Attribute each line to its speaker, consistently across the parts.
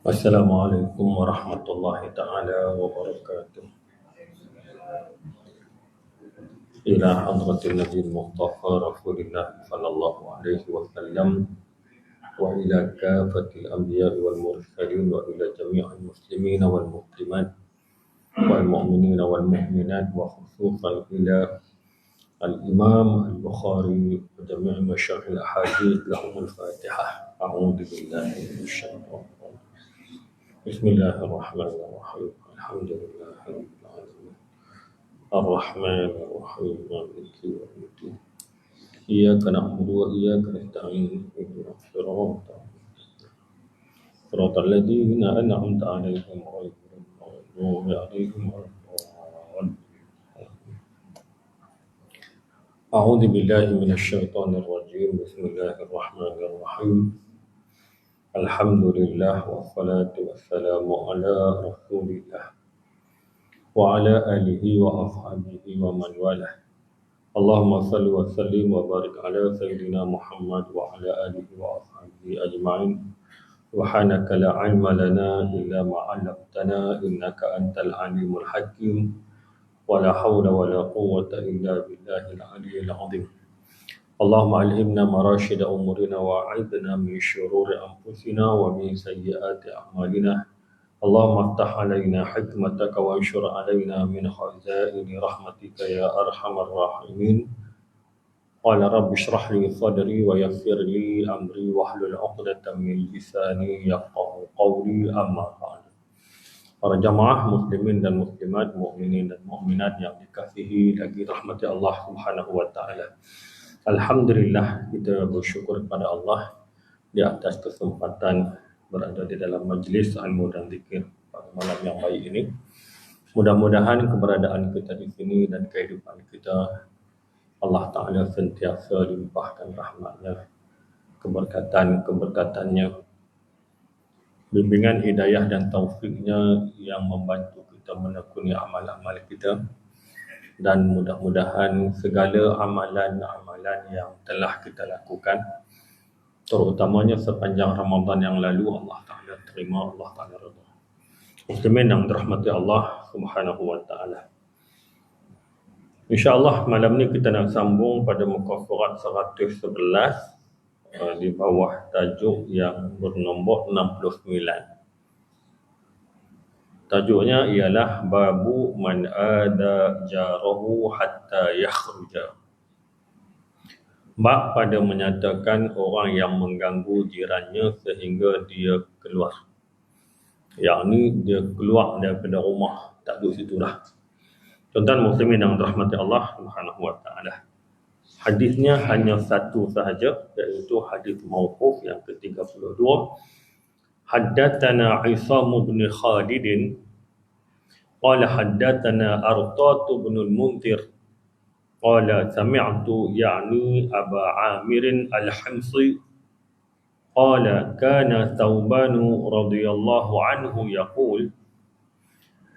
Speaker 1: Assalamualaikum warahmatullahi taala wabarakatuh. Ila hadratin Nabi Mustafa Rasulullah sallallahu alaihi wasallam wa ila kafatil anbiya wal mursalin wa ila jami'il muslimin wal muslimat wal mu'minin wal mu'minat wa khususan ila al-Imam al-Bukhari wa jami' masyayikh al-hadith lahum al-Fatihah. A'udzu billahi minasy syaithanir rajim. Bismillahirrahmanirrahim. Alhamdulillahirabbil alamin. Ar-Rahman ar-Rahim. Maliki yaumiddin. Iyyaka na'budu wa iyyaka nasta'in. Ihdinas siratal ladzina an'amta 'alaihim ghairil maghdubi 'alaihim waladdallin. A'udzu billahi minasy syaithanir rajim. Bismillahirrahmanirrahim. Alhamdulillah wassalatu wassalamu ala Rasulillah wa ala alihi wa ashabihi wa man walah. Allahumma salli wa sallim wa barik ala sayyidina Muhammad wa ala alihi wa ashabihi ajma'in. Subhanaka la 'ilma lana illa ma 'allamtana innaka antal alimul hakim. Wa la hawla wa la quwwata illa billahil 'aliyyil 'azim. Allahumma alhimna marashida umurina wa a'idna min syururi anfusina wa min sayyiati a'malina. Allahumma aftah alaina hikmataka wa anshur alaina min khazaini rahmatika ya arhamar rahimin. Qala rabbi shrah li sadri wa yassir li amri wahlul 'uqdatam min lisani yafqahu qawli, amma ba'd. Para jamaah muslimin dan muslimat, mukminin dan mukminat yang dikasihi lagi rahmati Allah Subhanahu wa taala. Alhamdulillah, kita bersyukur kepada Allah di atas kesempatan berada di dalam majlis ilmu dan zikir pada malam yang baik ini. Mudah-mudahan keberadaan kita di sini dan kehidupan kita Allah Ta'ala sentiasa limpahkan rahmatnya, keberkatan-keberkatannya, bimbingan hidayah dan taufiknya yang membantu kita menekuni amal-amal kita. Dan mudah-mudahan segala amalan-amalan yang telah kita lakukan, terutamanya sepanjang Ramadan yang lalu, Allah Ta'ala terima, Allah Ta'ala redha. Muslimin yang dirahmati Allah Subhanahu wa ta'ala. InsyaAllah malam ni kita nak sambung pada muka surat 111 di bawah tajuk yang bernombor 69. Tajuknya ialah Babu man ada jarahu hatta yakhruja. Bab pada menyatakan orang yang mengganggu jirannya sehingga dia keluar. Yang ni dia keluar daripada rumah, tak duduk situ dah. Tuan-tuan muslimin yang dirahmati Allah Subhanahu wa taala. Hadisnya hanya satu sahaja, iaitu hadis mauquf yang ke-32. Haddatsana Isam bin Khalid qala haddatsana Artat bin al-Munzir qala sami'tu ya'ni Aba Amir al-Hamsi qala kana Thawban radhiyallahu anhu yaqul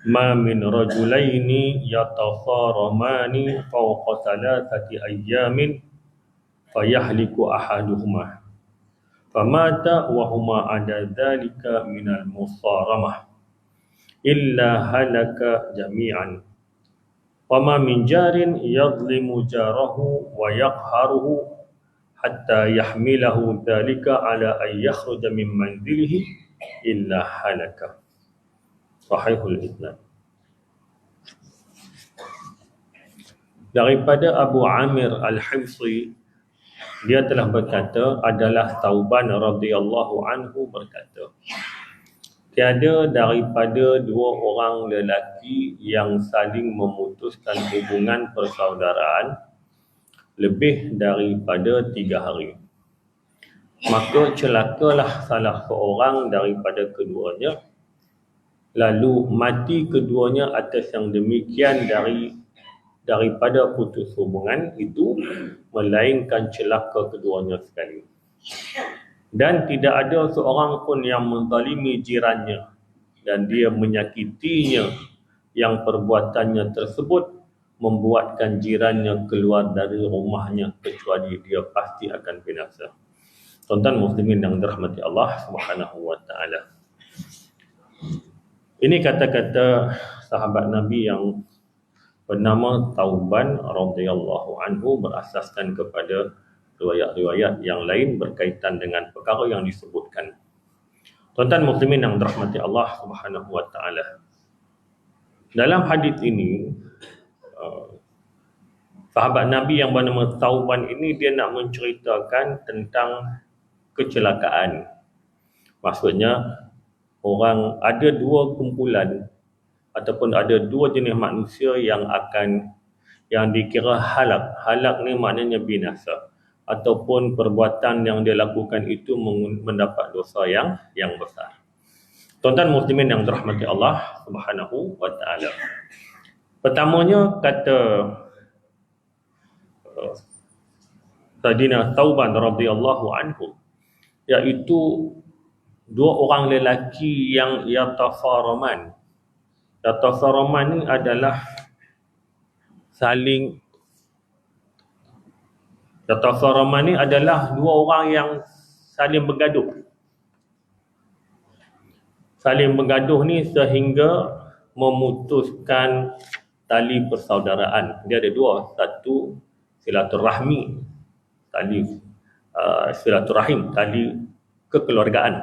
Speaker 1: ma min rajulaini yatasaramani fawqa thalathati ayyamin fayahliku ahaduhuma famata wa huma ada dhalika minal musaramah illa halaka jami'an wa ma min jarin yadhlimu jarahu wa yaqharuhu hatta yahmilahu dhalika ala an yakhruja min manzilihi illa halaka. Sahihul Isnad. Daripada Abu Amir Al-Himsi, dia telah berkata, adalah Thauban radhiyallahu anhu berkata, tiada daripada dua orang lelaki yang saling memutuskan hubungan persaudaraan lebih daripada 3 hari. Maka celakalah salah seorang daripada keduanya, lalu mati keduanya atas yang demikian daripada putus hubungan itu, melainkan celaka keduanya sekali. Dan tidak ada seorang pun yang menzalimi jirannya dan dia menyakitinya, yang perbuatannya tersebut membuatkan jirannya keluar dari rumahnya, kecuali dia pasti akan binasa. Tuan-tuan muslimin yang dirahmati Allah Subhanahu wa taala. Ini kata-kata sahabat Nabi yang bernama Thauban radhiyallahu anhu, berasaskan kepada riwayat-riwayat yang lain berkaitan dengan perkara yang disebutkan. Tuan-tuan muslimin yang dirahmati Allah Subhanahu wa taala. Dalam hadis ini, sahabat Nabi yang bernama Thauban ini dia nak menceritakan tentang kecelakaan. Maksudnya ada dua kumpulan ataupun ada dua jenis manusia yang dikira halak. Halak ni maknanya binasa, ataupun perbuatan yang dia lakukan itu mendapat dosa yang besar. Tuan-tuan muslimin yang dirahmati Allah Subhanahu wa taala. Pertamanya kata Sayyidina Thauban radhiyallahu anhu, iaitu dua orang lelaki yang yatafaraman. Yatafaraman ni adalah Yatafaraman ni adalah dua orang yang saling bergaduh. Saling bergaduh ni sehingga memutuskan tali persaudaraan. Dia ada dua, satu silaturahmi, silaturahim, tali kekeluargaan.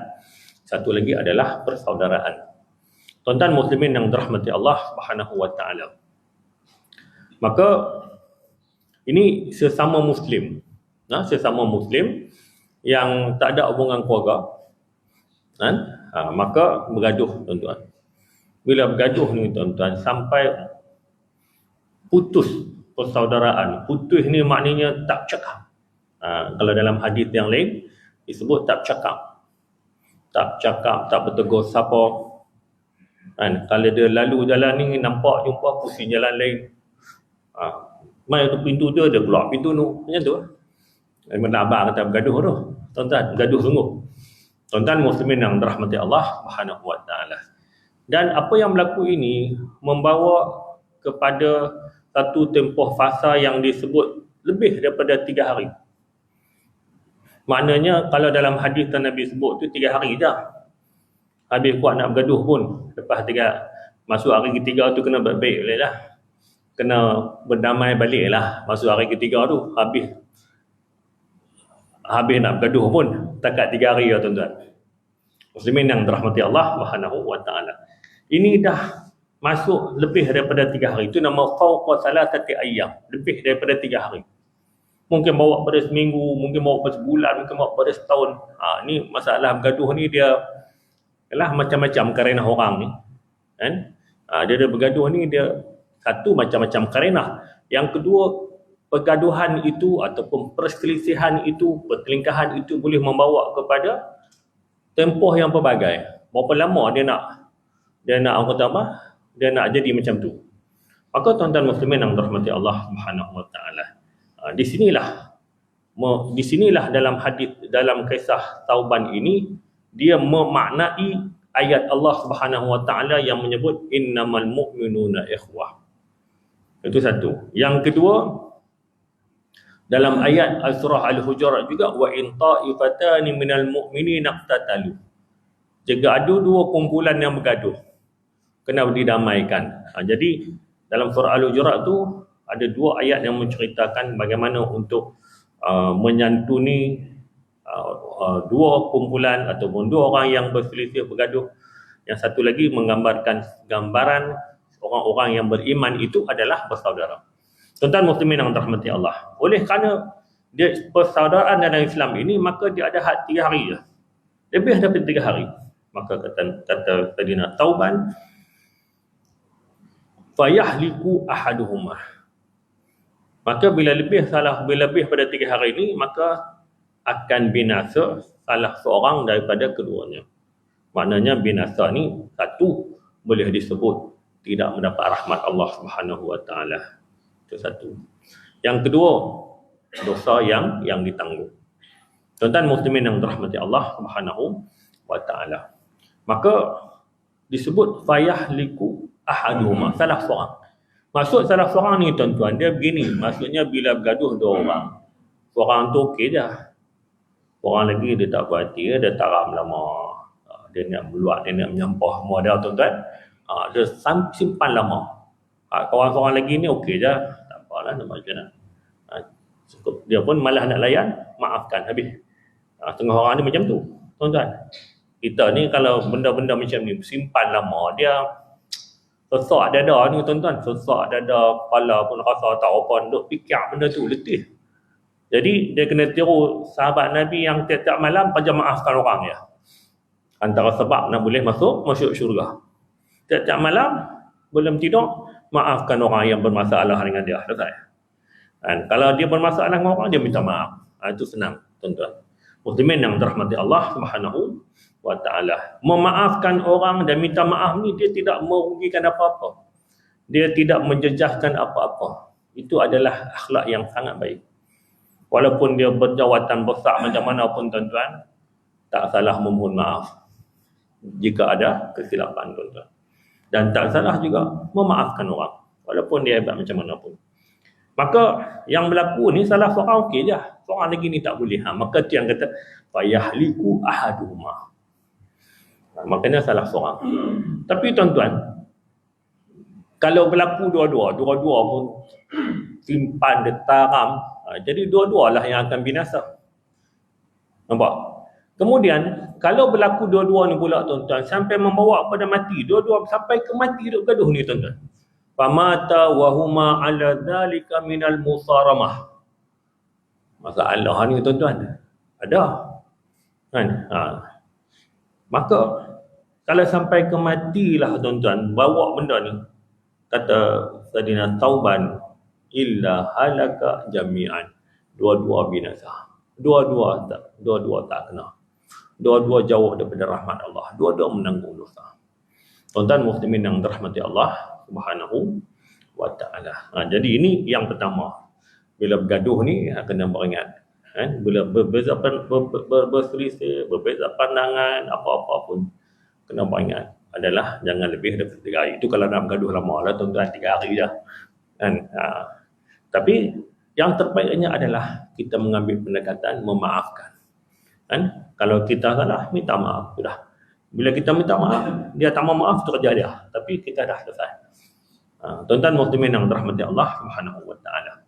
Speaker 1: Satu lagi adalah persaudaraan. Tuan-tuan muslimin yang dirahmati Allah Subhanahu wa taala. Maka ini sesama muslim. Sesama muslim yang tak ada hubungan keluarga. Maka bergaduh, tuan-tuan. Bila bergaduh ni, tuan-tuan, sampai putus persaudaraan. Putus ni maknanya tak cakap. Kalau dalam hadis yang lain disebut tak cakap. Tak cakap, tak bertegur siapa. Kalau dia lalu jalan ni, nampak jumpa pusing jalan lain. Mai tu pintu dia keluar pintu tu. Macam tu. Mana abang kata bergaduh tu. Tuan-tuan, gaduh sungguh. Tuan-tuan muslimin yang dirahmati Allah Subhanahu wa taala. Dan apa yang berlaku ini membawa kepada satu tempoh fasa yang disebut lebih daripada 3 hari. Maknanya kalau dalam hadis yang Nabi sebut tu 3 hari je. Habis kuat nak bergaduh pun, lepas masuk hari ketiga tu kena baik-baik balik lah. Kena berdamai balik lah. Masuk hari ketiga tu habis nak bergaduh pun takat 3 hari ya tuan-tuan. Muslimin yang dirahmati Allah Subhanahu wa taala. Ini dah masuk lebih daripada 3 hari. Itu nama fawqa salatati ayyam, lebih daripada 3 hari. Mungkin bawa pada seminggu, mungkin bawa pada sebulan, mungkin bawa pada setahun. Ni masalah bergaduh ni dia ialah macam-macam kerana orang ni. Kan? Dia bergaduh ni dia satu macam-macam kerana. Yang kedua, pergaduhan itu ataupun perselisihan itu, pertelingkahan itu boleh membawa kepada tempoh yang pelbagai. Berapa lama dia nak orang kata apa? Dia nak jadi macam tu. Maka tuan-tuan muslimin yang dirahmati Allah Subhanahu wa taala. Di sinilah dalam hadis, dalam kisah Thauban ini, dia memaknai ayat Allah Subhanahu wa taala yang menyebut innamal mu'minuna ikhwah. Itu satu. Yang kedua, dalam ayat surah Al-Hujurat juga, wa in ta'ifatani minal mu'minina iqtatalu. Jika ada dua kumpulan yang bergaduh, kena didamaikan. Jadi dalam surah Al-Hujurat tu ada 2 ayat yang menceritakan bagaimana untuk menyantuni dua kumpulan ataupun dua orang yang berselisih bergaduh. Yang satu lagi menggambarkan gambaran orang-orang yang beriman itu adalah bersaudara. Tuan-tuan muslimin yang dirahmati Allah. Oleh kerana dia persaudaraan dalam Islam ini, maka dia ada had 3 hari je. Lebih daripada 3 hari. Maka kata Sayyidina Tauban, fayahliku ahaduhumah. Maka bila lebih pada 3 hari ini, maka akan binasa salah seorang daripada keduanya. Maknanya binasa ni satu boleh disebut tidak mendapat rahmat Allah Subhanahu Wa Taala. Itu satu. Yang kedua, dosa yang ditanggung. Tuan-tuan muslimin yang dirahmati Allah Subhanahu Wa Taala. Maka disebut fayahliku ahaduhuma, salah seorang. Maksud salah seorang ni tuan-tuan, dia begini, maksudnya bila bergaduh 2 orang, seorang tu okey je. Orang lagi dia tak berhati, dia taram lama. Dia nak meluat, dia nak menyampah semua dia tuan-tuan. Dia simpan lama. Kawan seorang lagi ni okey je, tak apalah nak macam mana. Cukup. Dia pun malah nak layan, maafkan habis. Setengah orang ni macam tu tuan-tuan. Kita ni kalau benda-benda macam ni simpan lama, dia sesak dada ni tuan-tuan, sesak dada, kepala pun rasa tak apa, duk fikir benda tu letih. Jadi dia kena tiru sahabat Nabi yang tiap-tiap malam kerja maafkan orang ya. Antara sebab nak boleh masuk syurga. Tiap-tiap malam belum tidur, maafkan orang yang bermasalah dengan dia. Selesai. Dan kalau dia bermasalah dengan orang, dia minta maaf. Itu senang tuan-tuan. Muslimin yang dirahmati Allah Subhanahu Wa Taala. Memaafkan orang dan minta maaf ni dia tidak merugikan apa-apa. Dia tidak menjejaskan apa-apa. Itu adalah akhlak yang sangat baik. Walaupun dia berjawatan besar macam mana pun tuan-tuan, tak salah memohon maaf jika ada kesilapan tuan-tuan. Dan tak salah juga memaafkan orang walaupun dia hebat macam mana pun. Maka yang berlaku ni salah seorang okey je, seorang lagi ni tak boleh. Maka tu yang kata fayahliku ahaduhuma. Maknanya salah seorang. Tapi tuan-tuan, kalau berlaku dua-dua pun simpan detaram, jadi dua-dualah yang akan binasa. Nampak? Kemudian kalau berlaku dua-dua ni pula tuan-tuan sampai membawa kepada mati, dua-dua sampai ke mati duk gaduh ni tuan-tuan. Famata wa huma ala dzalika minal musaramah. Masalah ni tuan-tuan ada. Kan? Maka kalau sampai ke matilah tuan-tuan bawa benda ni, kata Sayyidina Tauban, illa halaka jami'an. Dua-dua binasa. Dua-dua tak kena. Dua-dua jauh daripada rahmat Allah. Dua-dua menanggung dosa. Tuan-tuan muslimin yang dirahmati Allah Subhanahu Wa Taala. Jadi ini yang pertama. Bila bergaduh ni kena beringat. Bila berselisih, berbeza pandangan, apa-apa pun kena beringat adalah jangan lebih daripada 3 hari. Itu kalau nak bergaduh lama lah tuan-tuan, 3 hari je. Tapi yang terbaiknya adalah kita mengambil pendekatan memaafkan. Kalau kita salah, minta maaf. Sudah. Bila kita minta maaf, dia tak mau maaf, itu kerja dia. Tapi kita dah selesai. Tuan-tuan muslimin yang dirahmati Allah Subhanahu Wa Taala.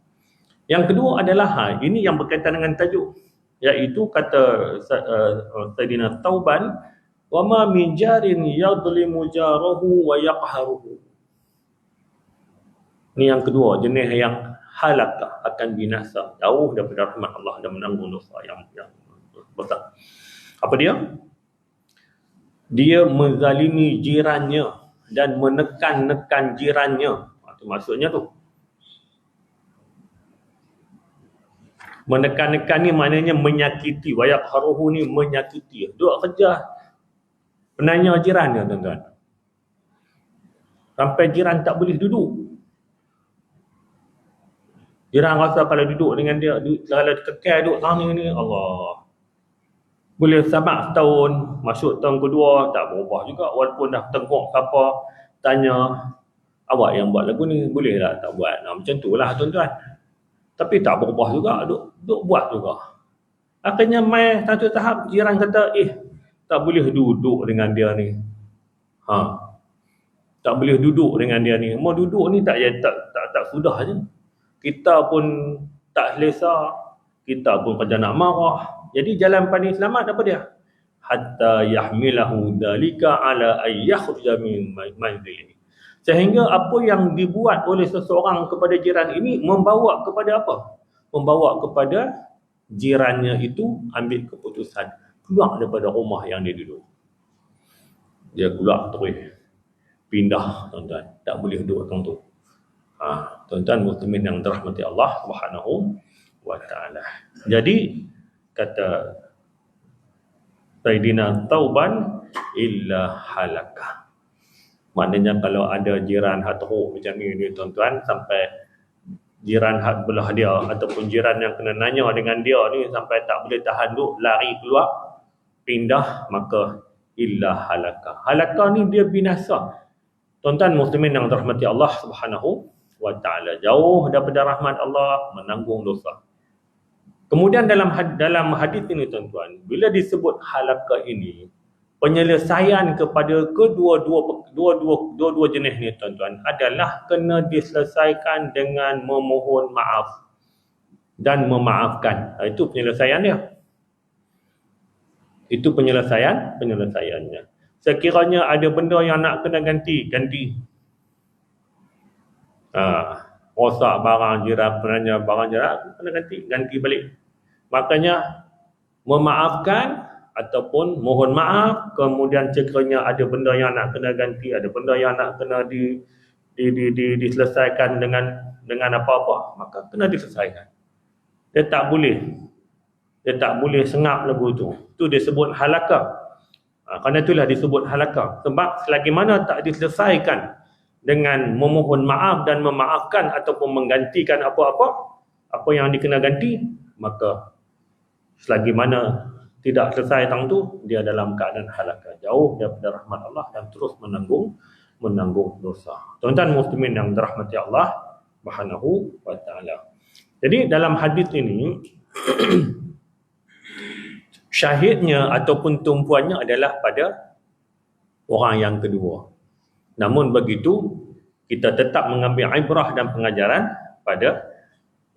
Speaker 1: Yang kedua adalah, ini yang berkaitan dengan tajuk. Iaitu kata Sayyidina Tauban, wa ma min jarin yadlimu jarahu wa yaqharuhu. Ini yang kedua, jenis yang halakah, akan binasa, jauh daripada rahmat Allah dan menanggung dosa yang besar. Apa dia? Dia menzalimi jirannya dan menekan-nekan jirannya. Itu maksudnya tu. Menekan-nekan ni maknanya menyakiti. Wa yaqharuhu ni menyakiti. Duk kerja penanya jirannya tuan-tuan. Sampai jiran tak boleh duduk. Jiran rasa kalau duduk dengan dia, kalau kekal duduk sana ni, Allah. Boleh sabar setahun, masuk tahun kedua, tak berubah juga. Walaupun dah tengok siapa, tanya, awak yang buat lagu ni, boleh tak tak buat? Macam tu lah tuan-tuan. Tapi tak berubah juga, duk buat juga. Akhirnya mai satu tahap, jiran kata, tak boleh duduk dengan dia ni. Tak boleh duduk dengan dia ni. Mau duduk ni tak sudah je. Kita pun tak selesa, kita pun kerja nak marah. Jadi jalan paling selamat apa dia? Hatta yahmilahu dalika ala ay yakhruja min manzilihi. Sehingga apa yang dibuat oleh seseorang kepada jiran ini membawa kepada apa? Membawa kepada jirannya itu ambil keputusan keluar daripada rumah yang dia duduk. Dia keluar terus pindah, tuan-tuan. Tak boleh duduk kat tu. Tuan-tuan muslimin yang dirahmati Allah Subhanahu wa taala. Jadi kata Sayyidina Tauban illa halaka. Maknanya kalau ada jiran hak teruk macam ni tuan-tuan, sampai jiran hak belah dia ataupun jiran yang kena nanya dengan dia ni sampai tak boleh tahan duk, lari keluar, pindah, maka illa halaka. Halaka ni dia binasa. Tuan-tuan muslimin yang dirahmati Allah Subhanahu wa taala, jauh daripada rahmat Allah, menanggung dosa. Kemudian dalam hadis ini tuan-tuan, bila disebut halaka ini, penyelesaian kepada kedua-dua jenis ni tuan-tuan adalah kena diselesaikan dengan memohon maaf dan memaafkan. Itu penyelesaian dia. Itu penyelesaiannya. Sekiranya ada benda yang nak kena ganti. Rosak barang jiran, penanya barang jiran, kena ganti balik. Makanya memaafkan ataupun mohon maaf, kemudian sekiranya ada benda yang nak kena ganti, ada benda yang nak kena diselesaikan dengan apa-apa, maka kena diselesaikan. Dia tak boleh sengap lagu tu. Itu disebut halaka. Kerana itulah disebut halaka. Sebab selagi mana tak diselesaikan dengan memohon maaf dan memaafkan ataupun menggantikan apa yang dikena ganti, maka selagi mana tidak selesai tang tu, dia dalam keadaan halaka, jauh daripada rahmat Allah dan terus menanggung dosa. Tuan-tuan muslimin yang dirahmati Allah Subhanahu wa taala. Jadi dalam hadis ini syahidnya ataupun tumpuannya adalah pada orang yang kedua. Namun begitu, kita tetap mengambil ibrah dan pengajaran pada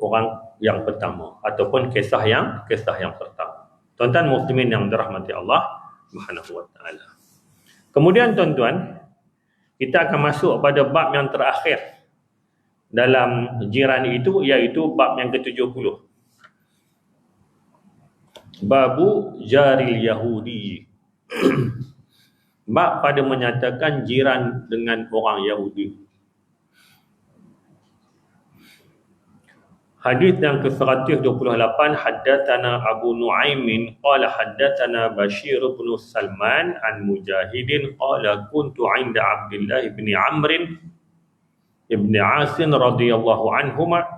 Speaker 1: orang yang pertama ataupun kisah yang pertama. Tuan-tuan muslimin yang dirahmati Allah Subhanahu wa taala. Kemudian tuan-tuan, kita akan masuk pada bab yang terakhir dalam jiran itu, iaitu bab yang ke-70. Babu jaril Yahudi. Bab pada menyatakan jiran dengan orang Yahudi. Hadis yang ke-128, haddatsana Abu Nuaimin qala haddatsana Bashir bin Salman an Mujahidin qala kuntu 'inda Abdullah bin Amr ibn Asin radhiyallahu anhuma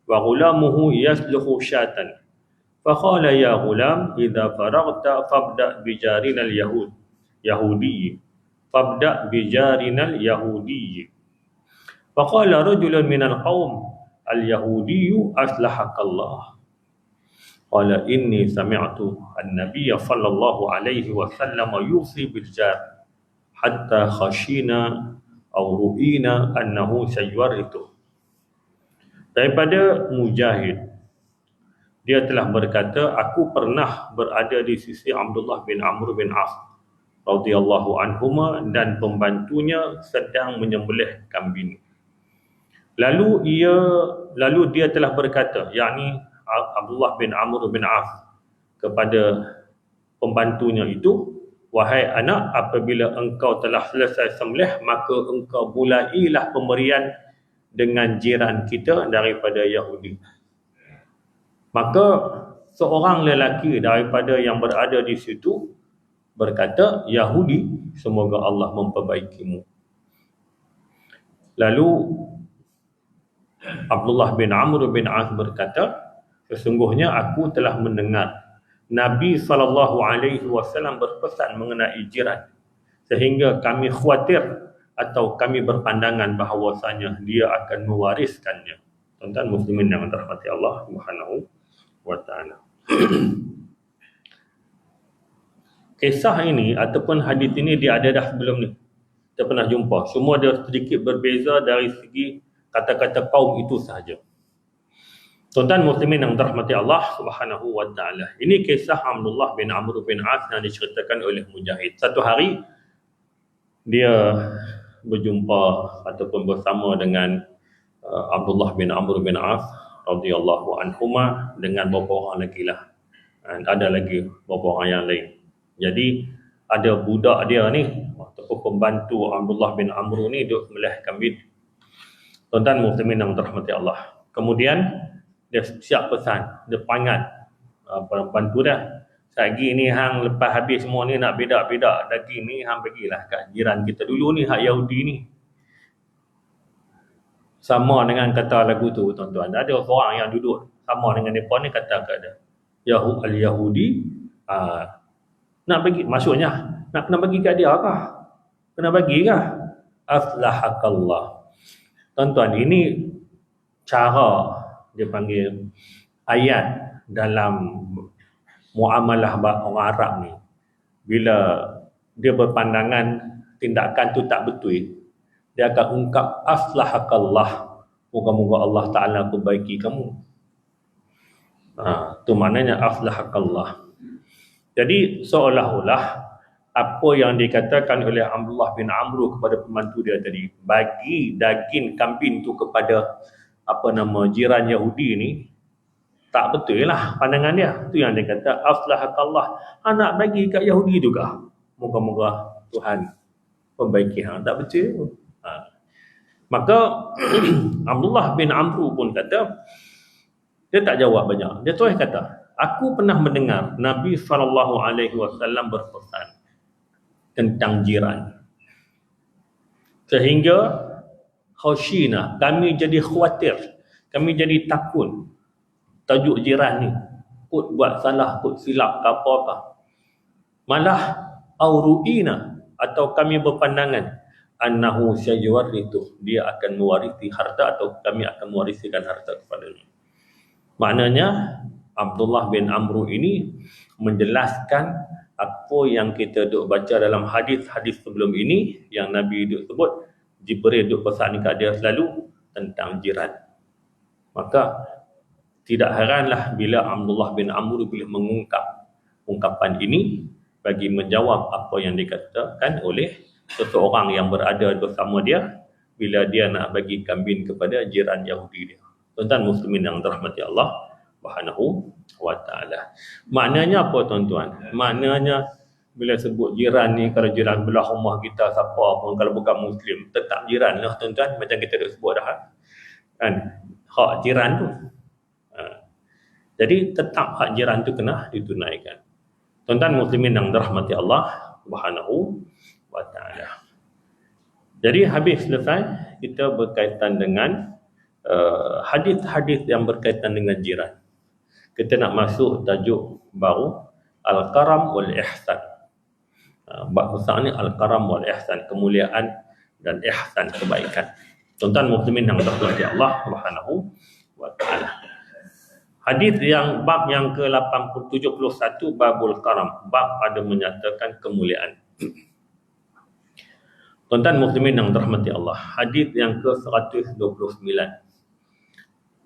Speaker 1: wa ghulamuhu yasluhu syatan. فقال يا غلام إذا فرغت فابدأ بجارنا اليهودي فابدأ بجارنا اليهودي. فقال رجل من القوم اليهودي أصلحك الله. قال إني سمعت النبي صلى الله عليه وسلم يوصي بالجار حتى خشينا أو رؤينا أنه سيورثه. Daripada Mujahid, dia telah berkata, aku pernah berada di sisi Abdullah bin Amr bin As radhiyallahu anhuma dan pembantunya sedang menyembelih kambing. Lalu dia telah berkata, yakni Abdullah bin Amr bin As kepada pembantunya itu, wahai anak, apabila engkau telah selesai sembelih, maka engkau mulailah pemberian dengan jiran kita daripada Yahudi. Maka seorang lelaki daripada yang berada di situ berkata, Yahudi, semoga Allah memperbaikimu. Lalu Abdullah bin Amr bin As berkata, sesungguhnya aku telah mendengar Nabi SAW berpesan mengenai jiran, sehingga kami khawatir atau kami berpandangan bahawasanya dia akan mewariskannya. Tuan-tuan muslimin yang dirahmati Allah Subhanahu wa ta'ala. Kisah ini ataupun hadis ini dia ada dah sebelum ni. Kita pernah jumpa. Semua dia sedikit berbeza dari segi kata-kata kaum itu sahaja. Tuan-tuan muslimin yang dirahmati Allah Subhanahu wa taala. Ini kisah Abdullah bin Amr bin As yang diceritakan oleh Mujahid. Satu hari dia berjumpa ataupun bersama dengan Abdullah bin Amr bin As radhiyallahu anhuma dengan beberapa orang lagi lah. Dan ada lagi beberapa orang yang lain. Jadi ada budak dia ni ataupun pembantu Abdullah bin Amr ni duduk sembelih kambing. Tuan-tuan muslimin yang dirahmati Allah. Kemudian dia siap pesan, dia pangat pembantu dia. Sagi ni hang lepas habis semua ni nak bedak-bedak daging ni hang bagilah kat jiran kita dulu ni, hak Yahudi ni. Sama dengan kata lagu tu tuan-tuan. Ada orang yang duduk sama dengan mereka ni kata kat dia. Al-Yahudi nak bagi, maksudnya nak kena bagi kat dia kah? Kena bagi kah? Aflahakallah. Tuan-tuan, ini cara dia panggil ayat dalam muamalah orang Arab ni. Bila dia berpandangan tindakan tu tak betul, dia akan ungkap aflahakallah, moga-moga Allah Ta'ala perbaiki kamu. Tu maknanya aflahakallah. Jadi seolah-olah apa yang dikatakan oleh Abdullah bin Amr kepada pembantu dia tadi, bagi daging kambing tu kepada jiran Yahudi ni, tak betul lah pandangan dia. Tu yang dia kata aflahakallah, nak bagi kat Yahudi juga, moga-moga Tuhan perbaiki hang. Tak betul. Maka Abdullah bin Amr pun kata, dia tak jawab banyak. Dia terus kata, aku pernah mendengar Nabi SAW berpesan tentang jiran. Sehingga khawshina, kami jadi khawatir, kami jadi takut tajuk jiran ni kot buat salah, kot silap ke apa-apa. Malah auruina, atau kami berpandangan annahu sayuwarithu, dia akan mewarisi harta atau kami akan mewarisikan harta kepadanya. Maknanya Abdullah bin Amr ini menjelaskan apa yang kita duk baca dalam hadis-hadis sebelum ini, yang Nabi duk sebut Jibril duk pesan dekat dia selalu tentang jiran. Maka tidak heranlah bila Abdullah bin Amr boleh mengungkap ungkapan ini bagi menjawab apa yang dikatakan oleh seseorang yang berada bersama dia bila dia nak bagi kambing kepada jiran Yahudi dia. Tuan-tuan muslimin yang dirahmati Allah Subhanahu wa taala. Maknanya apa tuan-tuan? Maknanya bila sebut jiran ni, kalau jiran belah rumah kita siapa pun kalau bukan muslim, tetap jiran lah tuan-tuan, macam kita dah sebut dah kan, hak jiran tu. Jadi tetap hak jiran tu kena ditunaikan. Tuan-tuan muslimin yang dirahmati Allah Subhanahu wa taala. Jadi habis selesai kita berkaitan dengan hadis-hadis yang berkaitan dengan jiran. Kita nak masuk tajuk baru, Al-Karam wal Ihsan. Bab besar ni Al-Karam wal Ihsan, kemuliaan dan ihsan, kebaikan. Tuan-tuan muslimin yang dirahmati Allah Subhanahu wa taala. Hadis yang bab yang ke-71, babul karam, bab ada menyatakan kemuliaan. Tuan-tuan muslimin yang dirahmati Allah, hadis yang ke-129.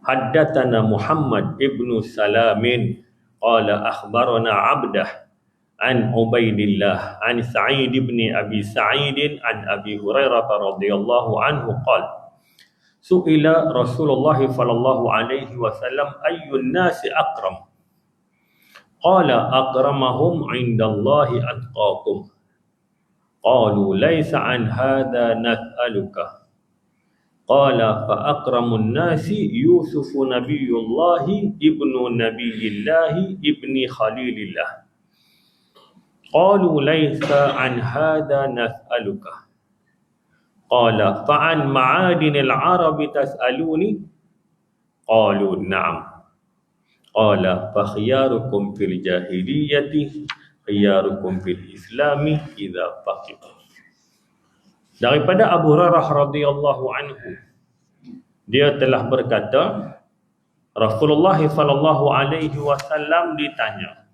Speaker 1: Haddatsana Muhammad ibnu Salamin qala akhbarana Abdah an Ubaidillah an Sa'id ibn Abi Sa'id an Abi Hurairah radhiyallahu anhu qala su'ila Rasulullah sallallahu alaihi wasallam ayyun nasi akram, qala akramahum 'indallahi atqakum, qalu laysa an hadha nas'aluka, qala fa akramun nasi Yusuf nabiyullahi ibnu nabiyillahi ibni khalilillah, qalu laysa an hadha nas'aluka, qala fa'an ma'adinil arabi tas'aluni, qalu na'am, qala fa khiyarukum fil jahiliyati khiyarukum fil islami idza faqih. Daripada Abu Hurairah radhiyallahu anhu, dia telah berkata Rasulullah sallallahu alaihi wasallam ditanya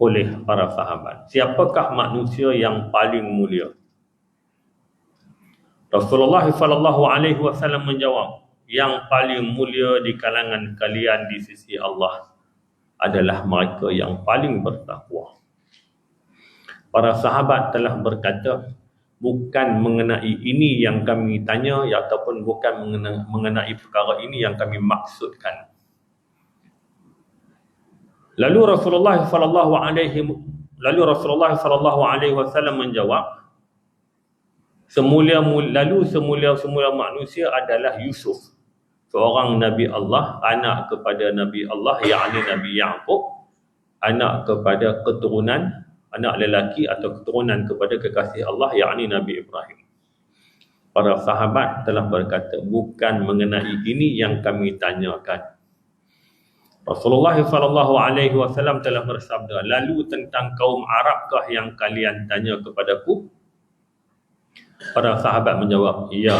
Speaker 1: oleh para sahabat, siapakah manusia yang paling mulia? Rasulullah sallallahu alaihi wasallam menjawab, yang paling mulia di kalangan kalian di sisi Allah adalah mereka yang paling bertakwa. Para sahabat telah berkata, bukan mengenai ini yang kami tanya, ataupun bukan mengenai perkara ini yang kami maksudkan. Lalu Rasulullah sallallahu alaihi wasallam menjawab, semula manusia adalah Yusuf, seorang Nabi Allah, anak kepada Nabi Allah, yakni Nabi Yaqub, anak kepada keturunan, anak lelaki atau keturunan kepada kekasih Allah, yakni Nabi Ibrahim. Para sahabat telah berkata, bukan mengenai ini yang kami tanyakan. Rasulullah sallallahu alaihi wasallam telah bersabda, lalu tentang kaum Arabkah yang kalian tanya kepadaku? Para sahabat menjawab, ya.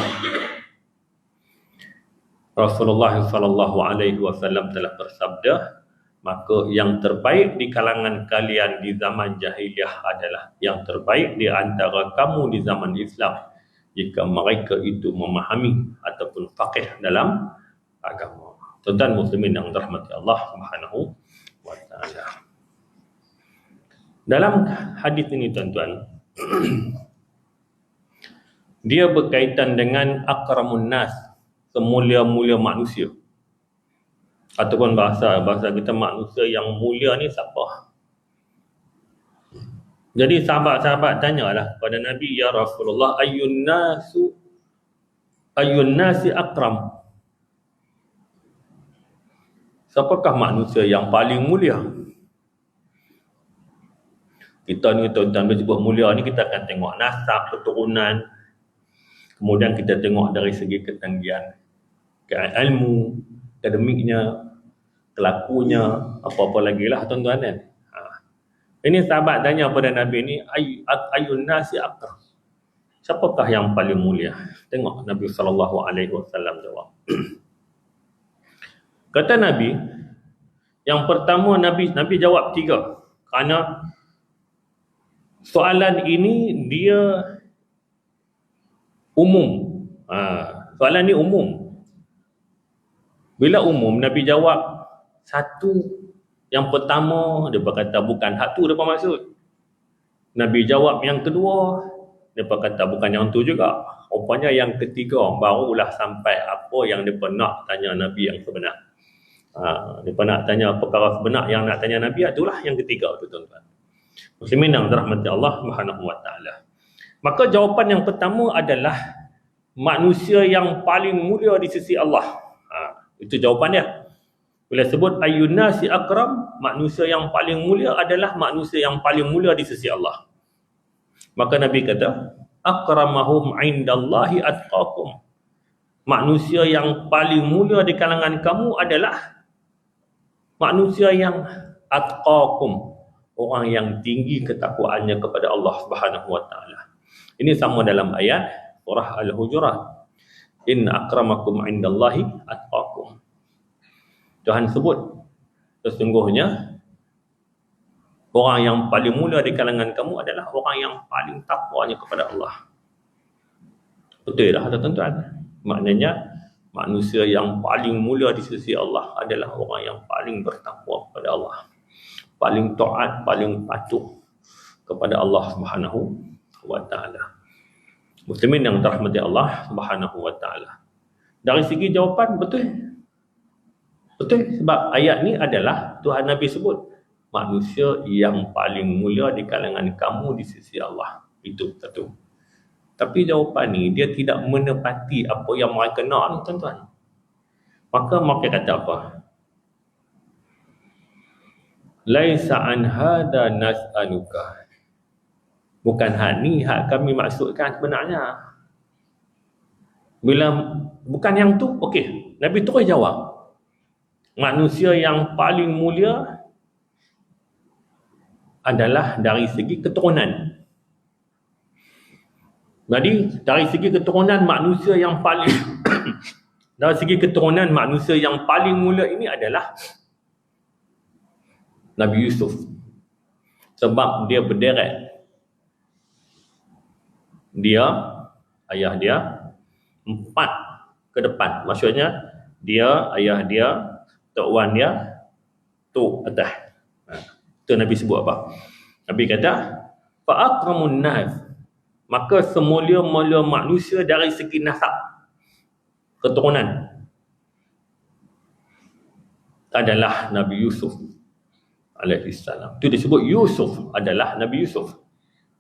Speaker 1: Rasulullah sallallahu alaihi wasallam telah bersabda, maka yang terbaik di kalangan kalian di zaman jahiliyah adalah yang terbaik di antara kamu di zaman Islam, jika mereka itu memahami ataupun faqih dalam agama. Tuan-tuan muslimin yang dirahmati Allah Subhanahu wa taala. Dalam hadis ini tuan-tuan, dia berkaitan dengan akramun nas, semulia-mulia manusia. Ataupun bahasa kita, manusia yang mulia ni siapa? Jadi sahabat-sahabat tanyalah kepada Nabi, ya Rasulullah, ayyun nasi akram? Siapakah manusia yang paling mulia? Kita ni tuan-tuan disebut mulia ni, kita akan tengok nasab, keturunan, kemudian kita tengok dari segi ketanggihan ilmu, akademiknya, kelakunya, apa-apa lagi lah tuan-tuan kan. Ini sahabat tanya pada Nabi ni, ayyun nasi akram? Siapakah yang paling mulia? Tengok Nabi SAW jawab. Kata Nabi, yang pertama Nabi jawab 3. Kerana soalan ini dia umum. Soalan ni umum. Bila umum, Nabi jawab 1. Yang pertama, dia berkata bukan satu, dia maksud. Nabi jawab yang kedua, dia berkata bukan yang tu juga. Rupanya yang ketiga, barulah sampai apa yang dia nak tanya Nabi yang sebenar. Dia nak tanya perkara sebenar yang nak tanya Nabi, itulah yang ketiga tu tuan-tuan. Muslimin yang dirahmati Allah Subhanahu wa taala. Maka jawapan yang pertama adalah manusia yang paling mulia di sisi Allah. Itu jawapan dia. Bila sebut ayyun nasi akram, manusia yang paling mulia adalah manusia yang paling mulia di sisi Allah. Maka Nabi kata, akramahum indallahi atqakum. Manusia yang paling mulia di kalangan kamu adalah manusia yang atqakum, orang yang tinggi ketakwaannya kepada Allah Subhanahu wa taala. Ini sama dalam ayat surah Al-Hujurat. Inna akramakum indallahi atqakum. Tuhan sebut sesungguhnya orang yang paling mulia di kalangan kamu adalah orang yang paling takwanya kepada Allah. Betul dah tuan-tuan? Maknanya manusia yang paling mulia di sisi Allah adalah orang yang paling bertakwa kepada Allah, paling taat, paling patuh kepada Allah Subhanahu wa taala. Muslimin yang dirahmati Allah Subhanahu wa taala. Dari segi jawapan betul. Betul, sebab ayat ni adalah Tuhan Nabi sebut manusia yang paling mulia di kalangan kamu di sisi Allah. Itu satu. Tapi jawapan ni dia tidak menepati apa yang mereka nak ni tuan-tuan. Maka mereka kata apa? Laisa an hada nas'aluka. Bukan hal ni hak kami maksudkan sebenarnya. Bila bukan yang tu, okey. Nabi terus jawab. Manusia yang paling mulia adalah dari segi keturunan. Jadi dari segi keturunan manusia yang paling dari segi keturunan manusia yang paling mulia ini adalah Nabi Yusuf. Sebab dia berderet. Ayah dia 4 ke depan. Maksudnya dia, ayah dia, tok wan dia, tok atas. Itu Nabi sebut apa? Nabi kata, fa akramun nas, maka semulia-mulia manusia dari segi nasab, keturunan, adalah Nabi Yusuf alaihi salam. Itu disebut Yusuf adalah Nabi Yusuf.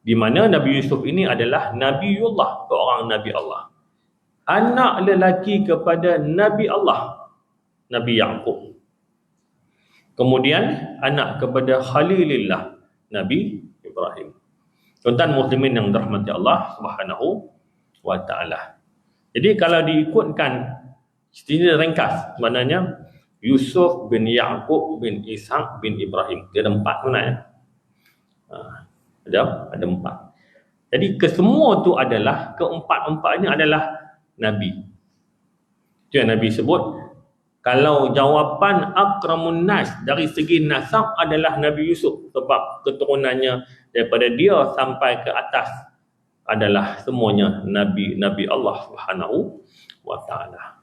Speaker 1: Di mana Nabi Yusuf ini adalah Nabiullah, seorang Nabi Allah. Anak lelaki kepada Nabi Allah, Nabi Yaqub. Kemudian anak kepada Khalilillah, Nabi Ibrahim. Tuan-tuan muslimin yang dirahmati Allah Subhanahu wa taala. Jadi kalau diikutkan secara ringkas, maknanya Yusuf bin Yaqub bin Ishaq bin Ibrahim. Dia ada 4 sebenarnya. Ada 4. Jadi kesemua tu adalah, keempat-empatnya adalah Nabi. Itu yang Nabi sebut. Kalau jawapan akramun nas dari segi nasab adalah Nabi Yusuf. Sebab keturunannya daripada dia sampai ke atas adalah semuanya Nabi Allah Subhanahu wa ta'ala.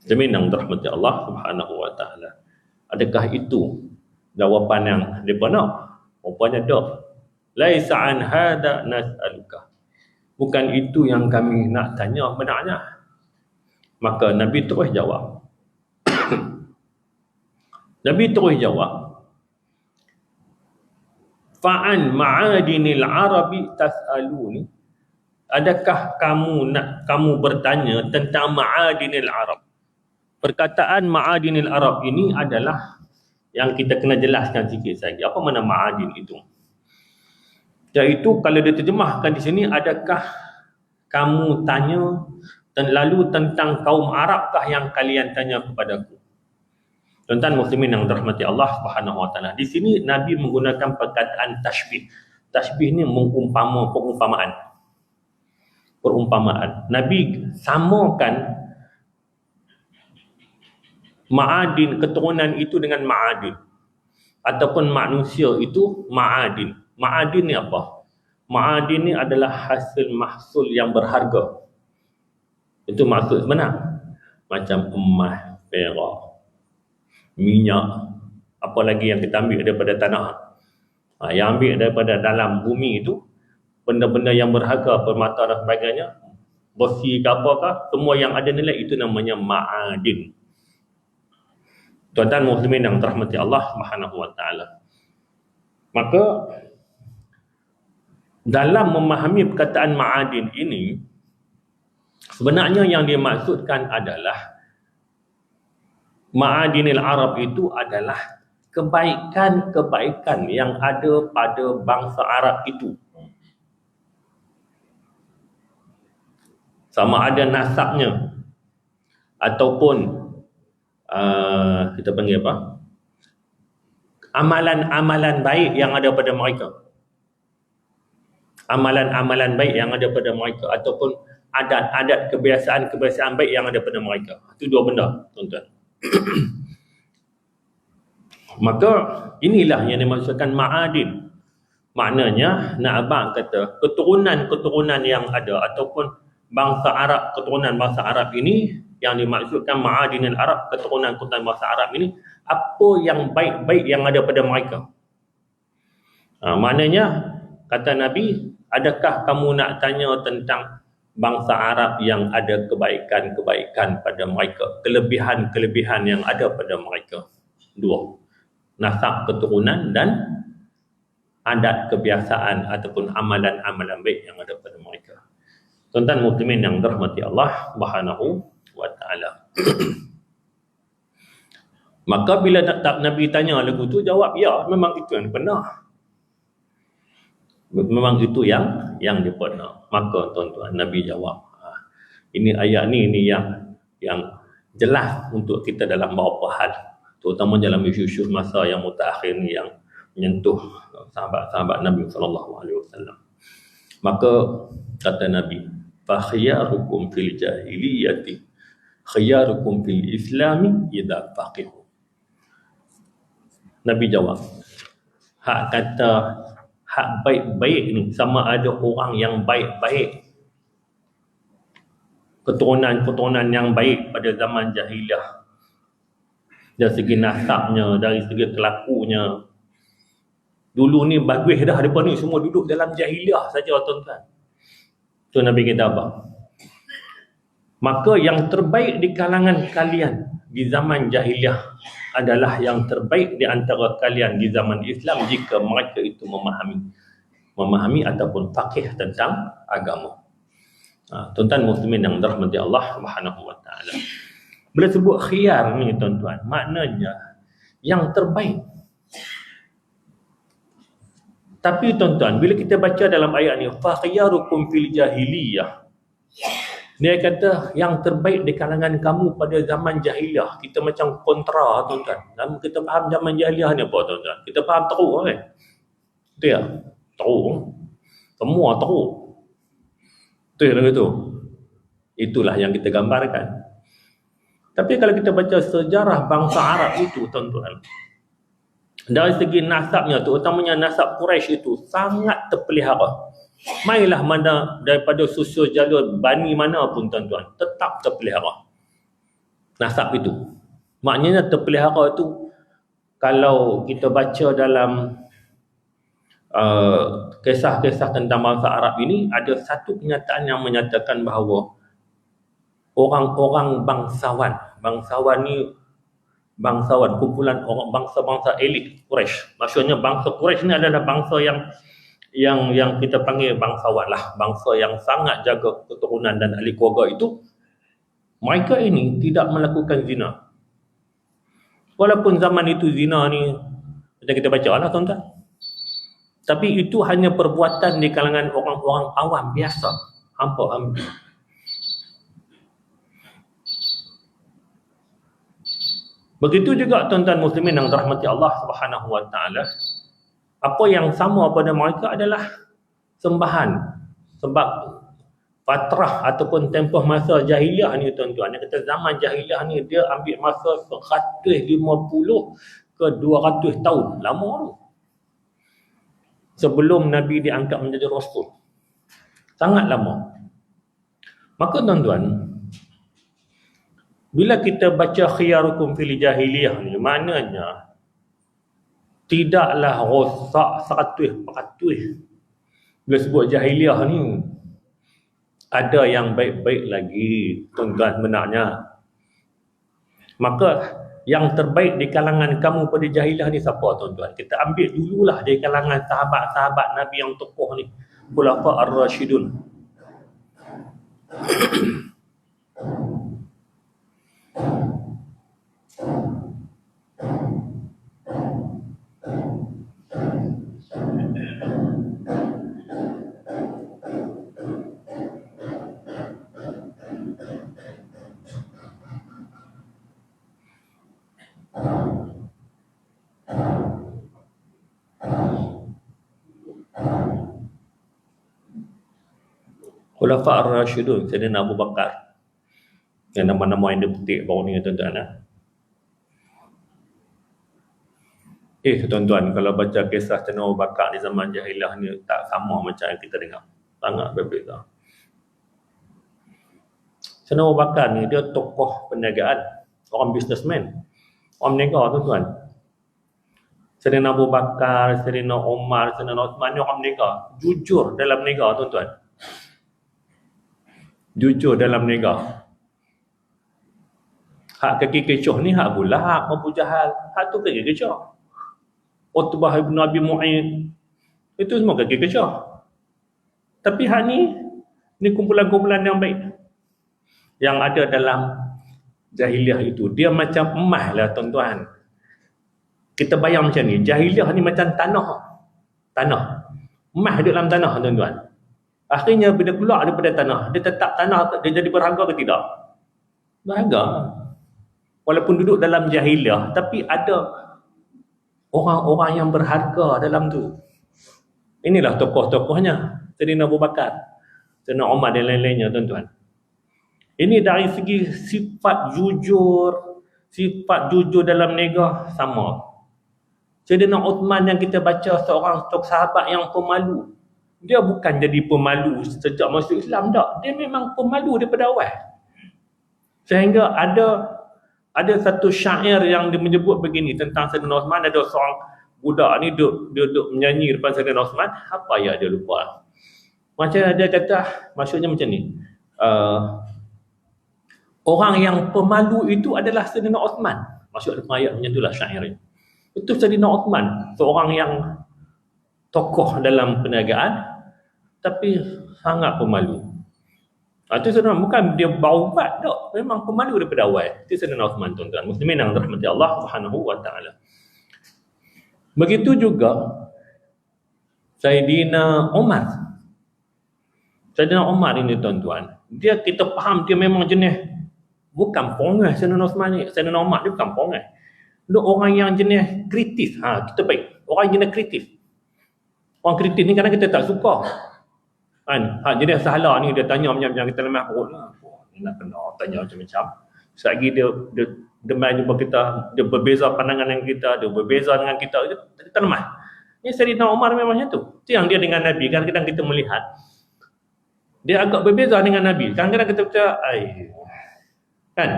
Speaker 1: Demi yang dirahmati Allah Subhanahu wa taala. Adakah itu jawapan yang dibenar? Rupanya dah. Laisa an hada nas'aluka. Bukan itu yang kami nak tanya benarnya. Maka Nabi terus jawab. Nabi terus jawab. Fa'an ma'adinil arabi tas'aluni. Adakah kamu bertanya tentang ma'adinil arab? Perkataan ma'adinil Arab ini adalah yang kita kena jelaskan sikit lagi. Apa makna ma'adin itu? Iaitu kalau diterjemahkan di sini, adakah kamu tanya lalu tentang kaum Arabkah yang kalian tanya kepadaku? Tuan-tuan muslimin yang dirahmati Allah Subhanahu wa taala. Di sini Nabi menggunakan perkataan tashbih. Tashbih ni perumpamaan. Nabi samakan ma'adin, keturunan itu dengan ma'adin, ataupun manusia itu ma'adin. Ma'adin ni apa? Ma'adin ni adalah hasil mahsul yang berharga. Itu maksud sebenar. Macam emas, perak, minyak, apa lagi yang kita ambil daripada tanah. Yang ambil daripada dalam bumi itu, benda-benda yang berharga, permata dan sebagainya, besi ke apakah, semua yang ada nilai, itu namanya ma'adin. Tuan-tuan muslimin yang dirahmati Allah Subhanahu wa taala. Maka dalam memahami perkataan ma'adin ini, sebenarnya yang dimaksudkan adalah ma'adinil Arab itu adalah kebaikan-kebaikan yang ada pada bangsa Arab itu. Sama ada nasabnya ataupun kita panggil apa? Amalan-amalan baik yang ada pada mereka. Amalan-amalan baik yang ada pada mereka, ataupun adat-adat, kebiasaan-kebiasaan baik yang ada pada mereka. Itu dua benda, tuan-tuan. Maka inilah yang dimaksudkan ma'adin. Maknanya, nak abang kata, keturunan-keturunan yang ada ataupun bangsa Arab, keturunan bangsa Arab ini, yang dimaksudkan ma'adinil Arab, keturunan-keturunan bangsa Arab ini, apa yang baik-baik yang ada pada mereka. Maknanya, kata Nabi, adakah kamu nak tanya tentang bangsa Arab yang ada kebaikan-kebaikan pada mereka, kelebihan-kelebihan yang ada pada mereka? Dua, nasab keturunan dan adat kebiasaan ataupun amalan-amalan baik yang ada pada mereka. Tuan-tuan muslimin yang dirahmati Allah Subhanahu wa taala. Maka bila Nabi tanya lagu tu, jawab ya, memang itu yang benar. Memang itu yang benar. Maka tuan-tuan, Nabi jawab, ini ayat ni yang jelas untuk kita dalam beberapa hal, terutama dalam isu-isu masa yang mutakhir ni, yang menyentuh sahabat-sahabat Nabi sallallahu alaihi wasallam. Maka kata Nabi, fa khiyarukum fil jahiliyati khiyarukum fil islami idza faqihu. Nabi jawab, hak baik-baik ni sama ada orang yang baik-baik keturunan-keturunan yang baik pada zaman jahiliah. Dari segi nasabnya, dari segi kelakunya. Dulu ni bagus dah, mereka ni semua duduk dalam jahiliah saja tuan-tuan. Tu Nabi kata apa? Maka yang terbaik di kalangan kalian di zaman jahiliah adalah yang terbaik di antara kalian di zaman Islam jika mereka itu memahami ataupun faqih tentang agama. Tuan-tuan muslimin yang dirahmati Allah Subhanahu wa taala. Bila sebut khiyar ni tuan-tuan, maknanya yang terbaik. Tapi tuan-tuan, bila kita baca dalam ayat ni, fa khiyarukum fil jahiliyah. Dia kata yang terbaik di kalangan kamu pada zaman jahiliah. Kita macam kontra tuan-tuan. Dan kita faham zaman jahiliah ni apa tuan-tuan? Kita faham teruk kan? Betul ya? Teruk. Semua teruk. Betul ya gitu. Itulah yang kita gambarkan. Tapi kalau kita baca sejarah bangsa Arab itu tuan-tuan, dari segi nasabnya tu, utamanya nasab Quraisy itu sangat terpelihara. Mainlah mana daripada susul jalur bani mana pun tuan-tuan, tetap terpelihara nasab itu. Maknanya terpelihara itu, kalau kita baca dalam kisah-kisah tentang bangsa Arab ini, ada satu kenyataan yang menyatakan bahawa orang-orang bangsawan ni kumpulan orang bangsa-bangsa elit Quraisy. Maksudnya bangsa Quraisy ni adalah bangsa yang kita panggil bangsawan lah, bangsa yang sangat jaga keturunan dan ahli keluarga itu. Mereka ini tidak melakukan zina. Walaupun zaman itu zina ni macam kita baca lah tuan-tuan, tapi itu hanya perbuatan di kalangan orang-orang awam biasa, hampa-hampa. Begitu juga tuan-tuan muslimin yang dirahmati Allah Subhanahu wa taala, apa yang sama pada mereka adalah sembahan. Sebab fatrah ataupun tempoh masa jahiliah ni tuan-tuan, yang kata zaman jahiliah ni dia ambil masa 150 ke 200 tahun, lama tu. Sebelum Nabi diangkat menjadi Rasul. Sangat lama. Maka tuan-tuan, bila kita baca khiyarukum fil jahiliyah ni, maknanya tidaklah rosak 100%. Bila sebut jahiliyah ni, ada yang baik-baik lagi tuan-tuan sebenarnya. Maka yang terbaik di kalangan kamu pada jahiliyah ni siapa tuan-tuan? Kita ambil dululah dari kalangan sahabat-sahabat Nabi yang tokoh ni, Khulafa ar-Rasyidun. Khulafa ar-Rasyidun, Sayyidina Abu Bakar. Yang nama-nama yang dia petik baru ni tuan-tuan lah. Tuan-tuan, kalau baca kisah Sayyidina Abu Bakar di zaman jahiliah ni, tak sama macam yang kita dengar. Sangat berbeza. Sayyidina Abu Bakar ni dia tokoh perniagaan, orang businessman, orang berniaga tuan-tuan. Sayyidina Abu Bakar, Sayyidina Umar, Sayyidina Uthman ni orang berniaga, jujur dalam berniaga tuan-tuan. Jujur dalam berniaga. Hak kaki kecoh ni hak Abu Lahab, Abu Jahal, hak tu kaki kecoh. Utbah ibn Abi Mu'ayyid, itu semua kaki kecoh. Tapi hak ni kumpulan-kumpulan yang baik yang ada dalam jahiliah itu. Dia macam emas lah tuan-tuan. Kita bayang macam ni, jahiliah ni macam tanah. Emas di dalam tanah tuan-tuan. Akhirnya bila keluar daripada tanah, dia tetap tanah, dia jadi berharga ke tidak? Berharga. Walaupun duduk dalam jahiliah, tapi ada orang-orang yang berharga dalam tu. Inilah tokoh-tokohnya. Sayyidina Abu Bakar, Sayyidina Umar dan lain-lainnya tuan-tuan. Ini dari segi sifat jujur dalam niaga sama. Sayyidina Uthman yang kita baca seorang sahabat yang pemalu. Dia bukan jadi pemalu sejak masuk Islam tak. Dia memang pemalu daripada awal.
Speaker 2: Sehingga ada satu syair yang dia menyebut begini tentang Sayyidina Osman. Ada seorang budak ni duduk menyanyi depan Sayyidina Osman. Apa ya dia lupa. Macam dia kata, maksudnya macam ni. Orang yang pemalu itu adalah Sayyidina Osman. Maksud ayat macam itulah syair. Itu Sayyidina Osman, seorang yang tokoh dalam perniagaan tapi sangat pemalu. Itu Sayyidina, bukan dia baubat tak, memang pemalu daripada awal. Itu Sayyidina Osman, tuan-tuan muslimin yang dirahmati Allah Subhanahu wa taala. Begitu juga Sayyidina Umar. Sayyidina Umar ini, tuan-tuan, dia kita faham dia memang jenis bukan pongai. Sayyidina Osman ni, Sayyidina Umar dia bukan pongai. Dia orang yang jenis kritis. Kita baik. Orang jenis kritis. Orang kritis ni kadang kita tak suka. Kan? Jenis salah ni dia tanya macam-macam, kita lemah perut lah. Ni nak kena tanya macam-macam. Selagi dia demai jumpa kita, dia berbeza pandangan dengan kita, dia berbeza dengan kita lemah. Ni Sayyidina Umar memang macam tu. Itu yang dia dengan Nabi. Kadang-kadang kita melihat dia agak berbeza dengan Nabi. Kadang-kadang kita percaya, kan?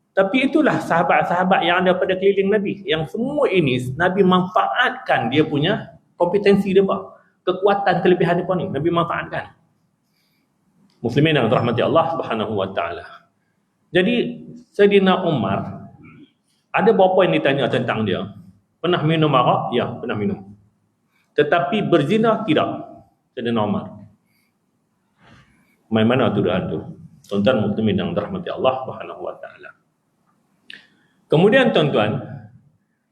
Speaker 2: Tapi itulah sahabat-sahabat yang ada pada keliling Nabi. Yang semua ini Nabi manfaatkan dia punya kompetensi dia, kekuatan, kelebihan dia ni. Nabi manfaatkan. Muslimin yang dirahmati Allah Subhanahu wa taala. Jadi Sayyidina Umar, ada beberapa yang ditanya tentang dia. Pernah minum arak? Ya, pernah minum. Tetapi berzina? Tidak. Sayyidina Umar. Main mana tuduhan tu? Tuan-tuan muslimin yang dirahmati Allah Subhanahu wa taala. Kemudian tuan-tuan,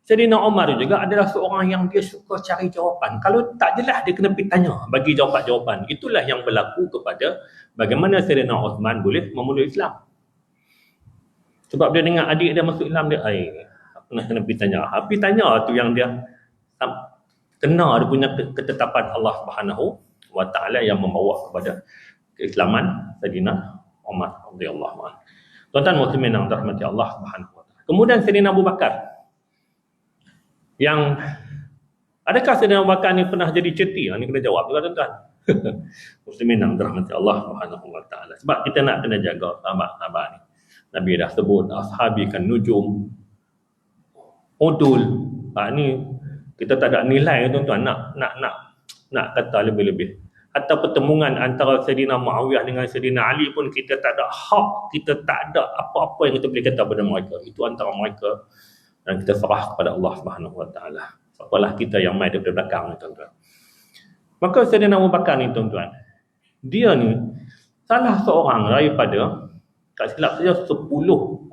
Speaker 2: Sayyidina Umar juga adalah seorang yang dia suka cari jawapan. Kalau tak jelas dia kena pergi tanya, bagi jawapan-jawapan. Itulah yang berlaku kepada bagaimana Sayyidina Osman boleh memeluk Islam. Sebab dia dengar adik dia masuk Islam, dia kena pergi tanya. Pergi tanya tu yang dia kena dia punya ketetapan Allah Subhanahu wa taala yang membawa kepada keislaman Sayyidina Umar radhiyallahu anhu. Tuan-tuan muslimin yang dirahmati Allah Subhanahu wa taala. Kemudian Sayyidina Abu Bakar. Yang adakah Sayyidina Abu Bakar ni pernah jadi cuti? Ini kena jawab juga, tuan-tuan. Muslimin yang dirahmati Allah Subhanahu wa taala. Sebab kita nak kena jaga sahabat-sahabat ni. Nabi dah sebut ashabi kan nujum udul. Ni kita tak ada nilai, tuan-tuan, nak kata lebih-lebih. Atau pertemuan antara Sayyidina Muawiyah dengan Sayyidina Ali pun kita tak ada hak, kita tak ada apa-apa yang kita boleh kata pada mereka. Itu antara mereka dan kita serah kepada Allah Subhanahu wa taala. Apalah kita yang main daripada belakang ni, tuan-tuan. Maka Sayyidina Abu Bakar ni, tuan-tuan, dia ni salah seorang daripada, tak silap saja 10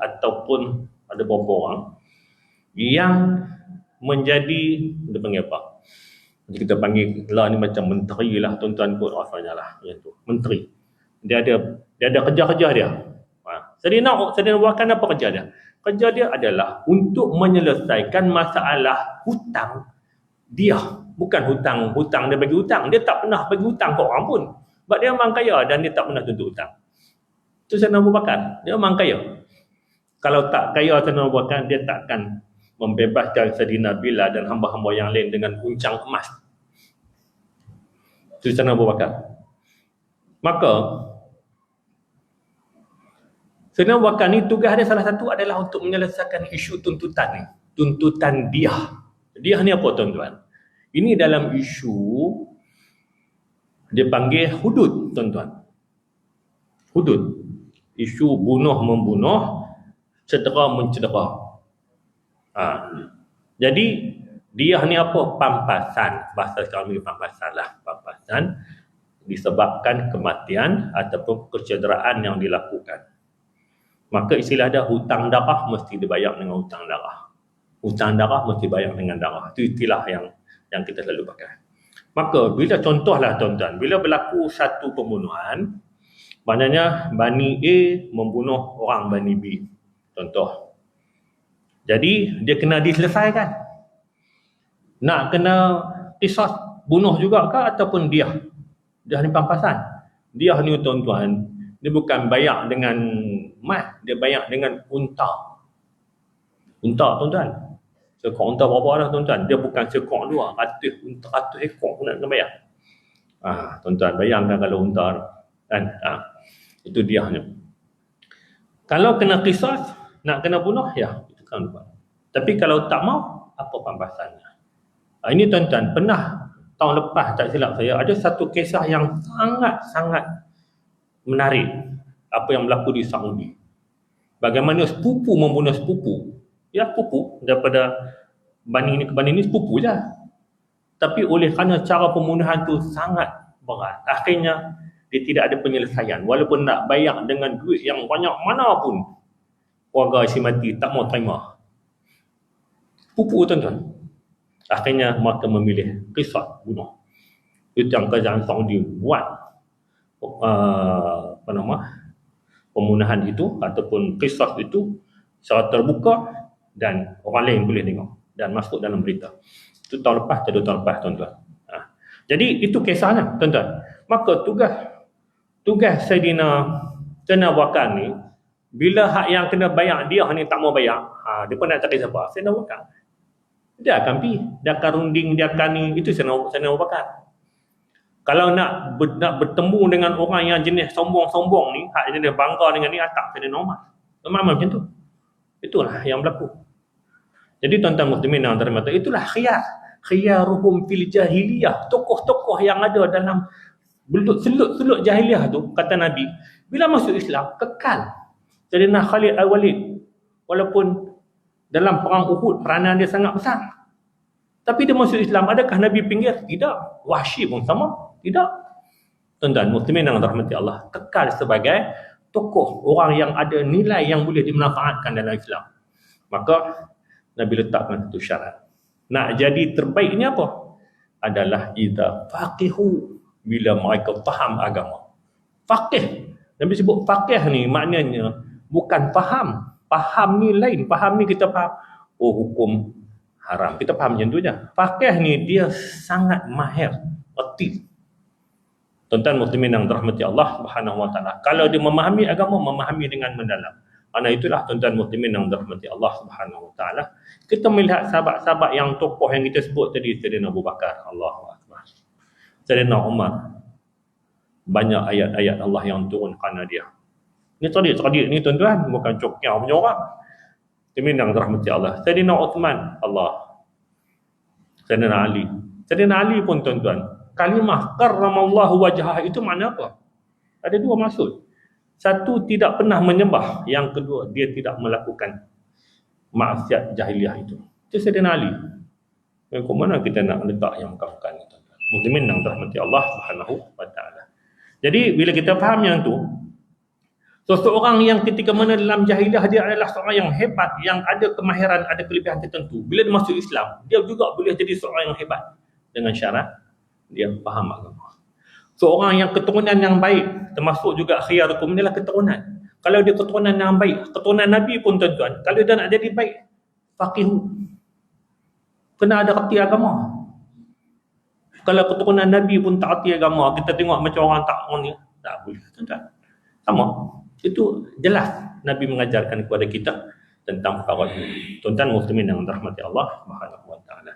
Speaker 2: ataupun ada beberapa orang yang menjadi, dia panggil apa? Jadi kita panggil lah ni macam menteri lah, tuan-tuan kot rasanya lah, macam tu. Menteri. Dia ada kerja-kerja dia. Sayyidina Abu Bakar apa kerja dia? Kerja dia adalah untuk menyelesaikan masalah hutang dia. Bukan hutang dia bagi hutang. Dia tak pernah bagi hutang ke orang pun. Sebab dia memang kaya dan dia tak pernah tuntut hutang. Itu Sayyidina Abu Bakar. Dia memang kaya. Kalau tak kaya Sayyidina Abu Bakar, dia takkan membebaskan Sayyidina Bilal dan hamba-hamba yang lain dengan uncang emas. Itu Sayyidina Abu Bakar. Maka Sayyidina Abu Bakar ni tugas dia salah satu adalah untuk menyelesaikan isu tuntutan ni. Tuntutan dia. Dia ni apa, tuan-tuan? Ini dalam isu dia panggil hudud, tuan-tuan. Hudud. Isu bunuh-membunuh, cedera-mencedera. Jadi dia ni apa? Pampasan. Bahasa sekarang ni pampasan lah. Pampasan disebabkan kematian ataupun kecederaan yang dilakukan. Maka istilah dia hutang darah mesti dibayar dengan hutang darah. Hutang darah mesti bayar dengan darah. Itu istilah yang kita selalu pakai. Maka bila contohlah, tuan-tuan, bila berlaku satu pembunuhan, maknanya Bani A membunuh orang Bani B. Contoh. Jadi dia kena diselesaikan. Nak kena qisas bunuh juga ke ataupun dia ni pampasan. Dia ni, tuan-tuan, dia bukan bayar dengan emas, dia bayar dengan unta. Unta, tuan-tuan. Sekor unta berapa dah, tuan-tuan? Dia bukan sekor 200 ekor pun nak kena bayar. Tuan-tuan, bayangkan kalau unta kan. Itu dia ni. Kalau kena qisas, nak kena bunuh, ya, itu kan buat. Tapi kalau tak mau, apa pembahasannya? Ini tuan-tuan, pernah tahun lepas tak silap saya, ada satu kisah yang sangat-sangat menarik. Apa yang berlaku di Saudi. Bagaimana sepupu membunuh sepupu. Ya, sepupu daripada Bani ni ke Bani ni sepupu je. Tapi oleh kerana cara pembunuhan tu sangat berat, akhirnya dia tidak ada penyelesaian. Walaupun nak bayar dengan duit yang banyak mana pun, warga isi mati tak mau terima. Sepupu tuan-tuan. Akhirnya mereka memilih qisas bunuh. Itu yang kerajaan Saudi buat pembunuhan itu ataupun qisas itu secara terbuka dan orang lain boleh tengok dan masuk dalam berita. Itu tahun lepas atau 2 tahun lepas tuan-tuan. Jadi itu kisahnya tuan-tuan. Maka tugas Saidina Abu Bakar ni, bila hak yang kena bayar dia ni tak mau bayar, dia pun nak cari siapa? Saidina Abu Bakar. Dia akan pergi, dia akan runding, dia akan ni, itu Saidina Abu Bakar. Kalau nak bertemu dengan orang yang jenis sombong-sombong ni, hak jenis bangga dengan ni, tak Saidina Umar. Memang macam tu. Itulah yang berlaku. Jadi tuan-tuan muslimin yang terhormat, itulah khiyaruhum fil jahiliyah. Tokoh-tokoh yang ada dalam selut jahiliyah tu, kata Nabi, bila masuk Islam, kekal. Sayyidina Khalid Al-Walid, walaupun dalam perang Uhud peranan dia sangat besar, tapi dia masuk Islam, adakah Nabi pinggir? Tidak. Wahsy pun sama? Tidak. Tuan-tuan muslimin yang dirahmati Allah, kekal sebagai tokoh, orang yang ada nilai yang boleh dimanfaatkan dalam Islam. Maka Nabi letakkan satu syarat. Nak jadi terbaiknya apa? Adalah idza faqihu, bila mereka faham agama. Faqih. Nabi sebut faqih ni maknanya bukan faham. Faham ni lain. Faham ni kita faham, oh hukum haram. Kita faham macam tu je. Faqih ni dia sangat mahir, erti. Tuan-tuan muslimin yang dirahmati Allah Subhanahu wa taala, kalau dia memahami agama, memahami dengan mendalam. Karena itulah tuan-tuan muslimin yang dirahmati Allah Subhanahu wa taala, kita melihat sahabat-sahabat yang tokoh yang kita sebut tadi, Saidina Abu Bakar, Allahu akbar. Saidina Umar, banyak ayat-ayat Allah yang turun kerana dia. Ni cerdik ni tuan-tuan, bukan cokiau punya orang. Muslimin yang dirahmati Allah. Saidina Uthman, Allah. Saidina Ali. Saidina Ali pun tuan-tuan, kalimah karramallahu wajhah itu makna apa? Ada 2 maksud. Satu, tidak pernah menyembah. Yang kedua, dia tidak melakukan maksiat jahiliah itu. Itu Saidina Ali. Ke mana kita nak letak yang bukan-bukan itu? Muslimin yang dirahmati Allah Subhanahu wa taala. Jadi bila kita faham yang tu, seseorang yang ketika mana dalam jahiliah dia adalah seorang yang hebat, yang ada kemahiran, ada kelebihan tertentu, bila dia masuk Islam, dia juga boleh jadi seorang yang hebat dengan syarat dia faham agama. Seorang yang keturunan yang baik, termasuk juga khiyarukum inilah keturunan. Kalau dia keturunan yang baik, keturunan Nabi pun tuan-tuan, kalau dia nak jadi baik, faqihu, kena ada reti agama. Kalau keturunan Nabi pun tak reti agama, kita tengok macam orang tak ni, tak boleh tuan-tuan. Sama. Itu jelas Nabi mengajarkan kepada kita tentang perkara itu. Tuan-tuan muslimin yang dirahmati Allah Subhanahu wa taala.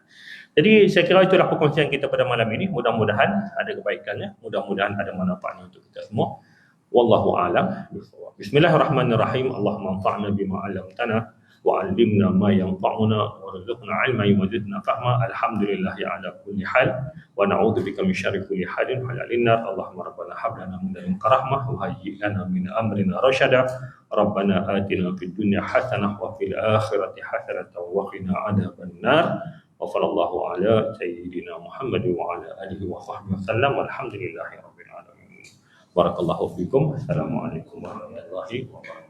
Speaker 2: Jadi saya kira itulah perkongsian kita pada malam ini. Mudah-mudahan ada kebaikannya, mudah-mudahan ada manfaatnya untuk kita semua. Wallahu a'lam bishawab. Bismillahirrahmanirrahim. Allahumma anfa'na bima 'allamtana wa 'allimna ma yanfa'una warzuqna 'ilman wazidna fahma. Alhamdulillahi 'ala kulli hal wa na'udzubika min syarri kulli halin wa 'alal nar. Allahumma rabbana hab lana min ladunka rahmah wa hayyi' lana min amrina rasyada. Rabbana atina fid dunya hasanah wa fil akhirati hasanah wa qina 'adzaban nar. Wa sallallahu ala sayyidina Muhammad wa ala alihi wa sahbihi wasallam. Walhamdulillahi rabbil alamin. Barakallahu fikum. Assalamualaikum warahmatullahi wabarakatuh.